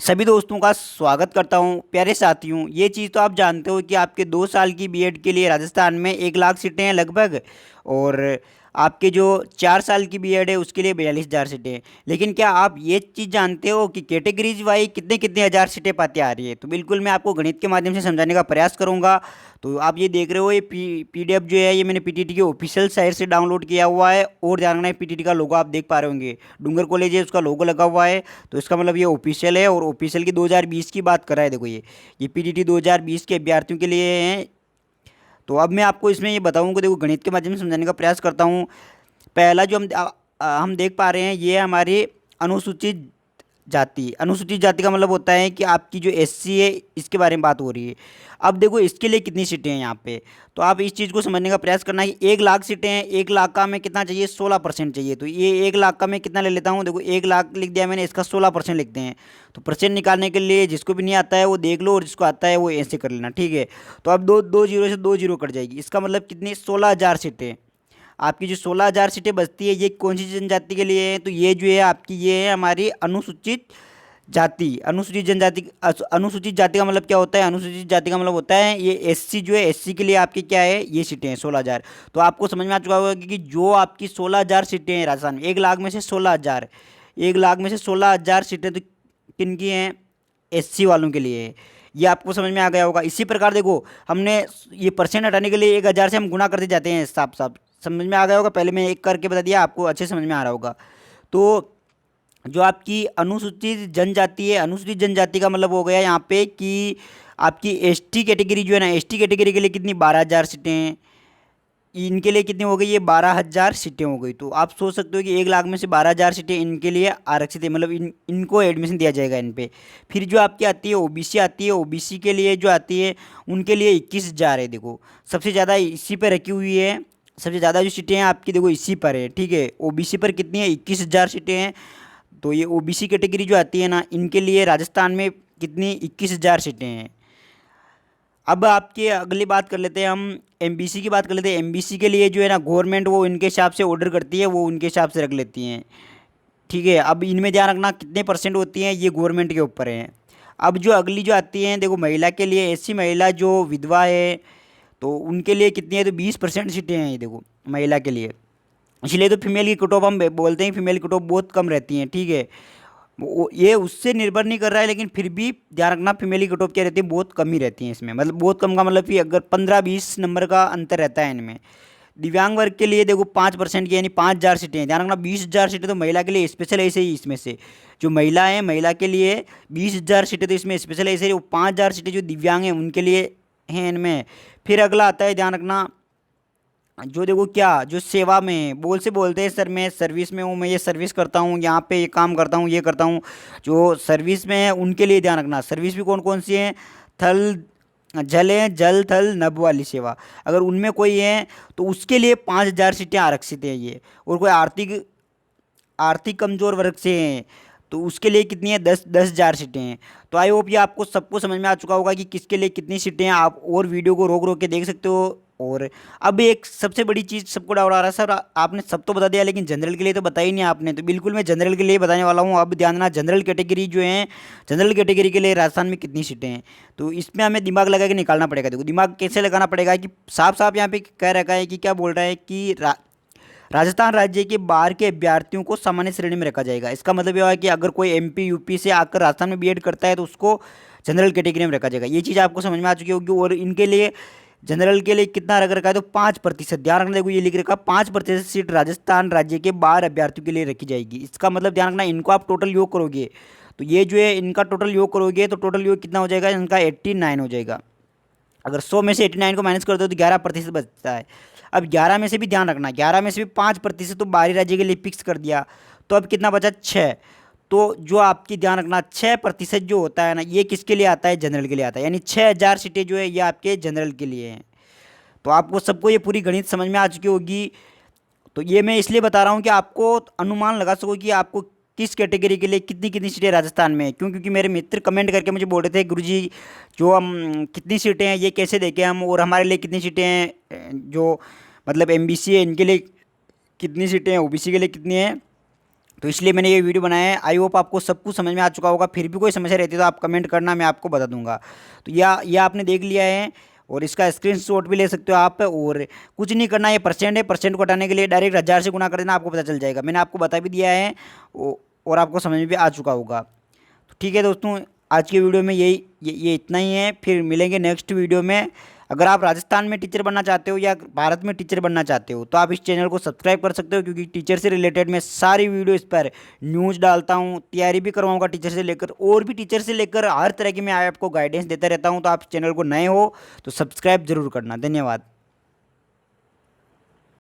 सभी दोस्तों का स्वागत करता हूं। प्यारे साथियों, ये चीज़ तो आप जानते हो कि आपके 2 साल की बीएड के लिए राजस्थान में 1 लाख सीटें हैं लगभग। और आपके जो 4 साल की बीएड है उसके लिए 42,000 सीटें हैं। लेकिन क्या आप ये चीज़ जानते हो कि कैटेगरीज वाइज कितने कितने हज़ार सीटें पाते आ रही है? तो बिल्कुल मैं आपको गणित के माध्यम से समझाने का प्रयास करूंगा। तो आप ये देख रहे हो, ये पीडीएफ जो है ये मैंने पीटीटी के ऑफिशियल साइट से डाउनलोड किया हुआ है। और ध्यान रखना है, पीटीटी का लोगो आप देख पा रहे होंगे, डूंगर कॉलेज है उसका लोगो लगा हुआ है। तो इसका मतलब ये ऑफिशियल है और ऑफिशियल की 2020 की बात कर रहा है। देखो ये पीटीटी 2020 के अभ्यर्थियों के लिए है। तो अब मैं आपको इसमें ये बताऊंगा, देखो गणित के माध्यम से समझाने का प्रयास करता हूँ। पहला जो हम देख पा रहे हैं, ये हमारी अनुसूचित जाति। अनुसूचित जाति का मतलब होता है कि आपकी जो एससी है इसके बारे में बात हो रही है। अब देखो इसके लिए कितनी सीटें हैं यहाँ पे, तो आप इस चीज़ को समझने का प्रयास करना है कि 1 लाख सीटें हैं। 1 लाख का हमें कितना चाहिए? 16% चाहिए। तो ये 1 लाख का मैं कितना ले लेता हूँ, देखो 1 लाख लिख दिया मैंने, इसका 16% लिखते हैं। तो परसेंट निकालने के लिए जिसको भी नहीं आता है वो देख लो, और जिसको आता है वो ऐसे कर लेना, ठीक है। तो अब दो दो जीरो से दो जीरो कट जाएगी। इसका मतलब कितनी? 16,000 सीटें। आपकी जो 16,000 सीटें बचती है ये कौन सी जनजाति के लिए है? तो ये जो है आपकी, ये है हमारी अनुसूचित जाति। अनुसूचित जनजाति, अनुसूचित जाति का मतलब क्या होता है? अनुसूचित जाति का मतलब होता है ये एससी जो है, एससी के लिए आपकी क्या है, ये सीटें हैं 16,000। तो आपको समझ में आ चुका होगा कि जो आपकी 16,000 सीटें हैं राजस्थान में, 1 लाख में से 16,000, 1 लाख में से 16,000 सीटें तो किन की हैं? एससी वालों के लिए है। ये आपको समझ में आ गया होगा। इसी प्रकार देखो, हमने ये परसेंट हटाने के लिए 1,000 से हम गुना करते जाते हैं। साफ साफ समझ में आ गया होगा। पहले मैं एक करके बता दिया, आपको अच्छे समझ में आ रहा होगा। तो जो आपकी अनुसूचित जनजाति है, अनुसूचित जनजाति का मतलब हो गया यहाँ पे कि आपकी एसटी कैटेगरी जो है ना, एसटी कैटेगरी के लिए कितनी? 12,000 सीटें हैं। इनके लिए कितनी हो गई? ये 12,000 सीटें हो गई। तो आप सोच सकते हो कि 1 लाख में से 12,000 सीटें इनके लिए आरक्षित है, मतलब इनको एडमिशन दिया जाएगा इन पे। फिर जो आपकी आती है ओबीसी आती है, ओबीसी के लिए जो आती है उनके लिए 21,000 है। देखो सबसे ज़्यादा इसी पर रखी हुई है, सबसे ज़्यादा जो सीटें हैं आपकी देखो इसी पर है, ठीक है। ओबीसी पर कितनी है? 21,000 सीटें हैं। तो ये ओबीसी कैटेगरी जो आती है ना, इनके लिए राजस्थान में कितनी? 21,000 सीटें हैं। अब आपकी अगली बात कर लेते हैं हम, एमबीसी की बात कर लेते हैं। एमबीसी के लिए जो है ना, गवर्नमेंट वो इनके हिसाब से ऑर्डर करती है, वो उनके हिसाब से रख लेती हैं, ठीक है। अब इनमें ध्यान रखना कितने परसेंट होती हैं, ये गवर्नमेंट के ऊपर है। अब जो अगली जो आती हैं, देखो महिला के लिए, ऐसी महिला जो विधवा है तो उनके लिए कितनी है? तो 20% सीटें हैं ये, देखो महिला के लिए। इसलिए तो फीमेल की कट ऑफ हम बोलते हैं, फीमेल कट ऑफ बहुत कम रहती हैं, ठीक है। ये उससे निर्भर नहीं कर रहा है, लेकिन फिर भी ध्यान रखना फीमेल की कट ऑफ क्या रहती है? बहुत कम ही रहती हैं इसमें। मतलब बहुत कम का मतलब कि अगर 15-20 नंबर का अंतर रहता है इनमें। दिव्यांग वर्ग के लिए देखो 5% की, यानी 5,000 सीटें हैं। ध्यान रखना 20,000 सीटें तो महिला के लिए स्पेशल ऐसे ही, इसमें से जो महिला है महिला के लिए 20,000 सीटें तो इसमें स्पेशल ऐसे ही, वो 5,000 सीटें जो दिव्यांग हैं उनके लिए हैं इनमें। फिर अगला आता है, ध्यान रखना, जो देखो क्या, जो सेवा में बोल से बोलते हैं सर मैं सर्विस में हूँ, मैं ये सर्विस करता हूँ, यहाँ पे ये काम करता हूँ, ये करता हूँ। जो सर्विस में है उनके लिए ध्यान रखना, सर्विस भी कौन कौन सी है? थल, जल है, जल थल नभ वाली सेवा। अगर उनमें कोई है तो उसके लिए 5,000 सीटें आरक्षित हैं ये। और कोई आर्थिक आर्थिक कमजोर वर्ग से हैं तो उसके लिए कितनी है? 10,000 सीटें हैं। तो आई होप ये आपको सबको समझ में आ चुका होगा कि किसके लिए कितनी सीटें हैं। आप और वीडियो को रोक रोक के देख सकते हो। और अब एक सबसे बड़ी चीज़ सबको डाउट आ रहा है, सर आपने सब तो बता दिया लेकिन जनरल के लिए तो बताया ही नहीं आपने। तो बिल्कुल मैं जनरल के लिए बताने वाला हूँ। अब ध्यान देना, जनरल कैटेगरी जो है, जनरल कैटेगरी के लिए राजस्थान में कितनी सीटें हैं। तो इसमें हमें दिमाग लगा के निकालना पड़ेगा। देखो दिमाग कैसे लगाना पड़ेगा कि साफ साफ यहाँ पे कह रखा है कि क्या बोल रहा है कि राजस्थान राज्य के बाहर के अभ्यर्थियों को सामान्य श्रेणी में रखा जाएगा। इसका मतलब यह है कि अगर कोई एमपी यूपी से आकर राजस्थान में बीएड करता है तो उसको जनरल कैटेगरी में रखा जाएगा। ये चीज़ आपको समझ में आ चुकी होगी। और इनके लिए जनरल के लिए कितना रख रखा है? तो 5%। ध्यान रखना, देखो ये लिख रखा 5% सीट राजस्थान राज्य के बाहर अभ्यर्थियों के लिए रखी जाएगी। इसका मतलब ध्यान रखना, इनको आप टोटल योग करोगे तो ये जो है इनका टोटल योग करोगे तो टोटल योग कितना हो जाएगा? इनका 89 हो जाएगा। अगर 100 में से 89 को माइनस कर दो तो 11% बचता है। अब 11 में से भी ध्यान रखना, 11 में से भी 5% तो बाहरी राज्य के लिए फिक्स कर दिया। तो अब कितना बचा? 6। तो जो आपकी ध्यान रखना 6% जो होता है ना, ये किसके लिए आता है? जनरल के लिए आता है। यानी 6,000 सीटें जो है ये आपके जनरल के लिए हैं। तो आपको सबको ये पूरी गणित समझ में आ चुकी होगी। तो ये मैं इसलिए बता रहा हूँ कि आपको अनुमान लगा सको कि आपको किस कैटेगरी के लिए कितनी कितनी सीटें राजस्थान में। क्यों? क्योंकि मेरे मित्र कमेंट करके मुझे बोल रहे थे, गुरुजी जो हम कितनी सीटें हैं ये कैसे देखें हम, और हमारे लिए कितनी सीटें हैं जो मतलब एमबीसी है इनके लिए कितनी सीटें हैं, ओबीसी के लिए कितनी हैं, तो इसलिए मैंने ये वीडियो बनाया है। आई होप आपको सब कुछ समझ में आ चुका होगा। फिर भी कोई समस्या रहती है तो आप कमेंट करना, मैं आपको बता दूंगा। तो यह आपने देख लिया है और इसका स्क्रीनशॉट भी ले सकते हो आप। और कुछ नहीं करना, ये परसेंट है, परसेंट को हटाने के लिए डायरेक्ट 1000 से गुना कर देना, आपको पता चल जाएगा। मैंने आपको बता भी दिया है और आपको समझ में भी आ चुका होगा। तो ठीक है दोस्तों, आज की वीडियो में ये इतना ही है। फिर मिलेंगे नेक्स्ट वीडियो में। अगर आप राजस्थान में टीचर बनना चाहते हो या भारत में टीचर बनना चाहते हो तो आप इस चैनल को सब्सक्राइब कर सकते हो, क्योंकि टीचर से रिलेटेड मैं सारी वीडियो इस पर न्यूज़ डालता हूँ, तैयारी भी करवाऊँगा टीचर से लेकर, और भी टीचर से लेकर हर तरह की मैं आपको गाइडेंस देता रहता हूँ। तो आप चैनल को नए हो तो सब्सक्राइब जरूर करना। धन्यवाद।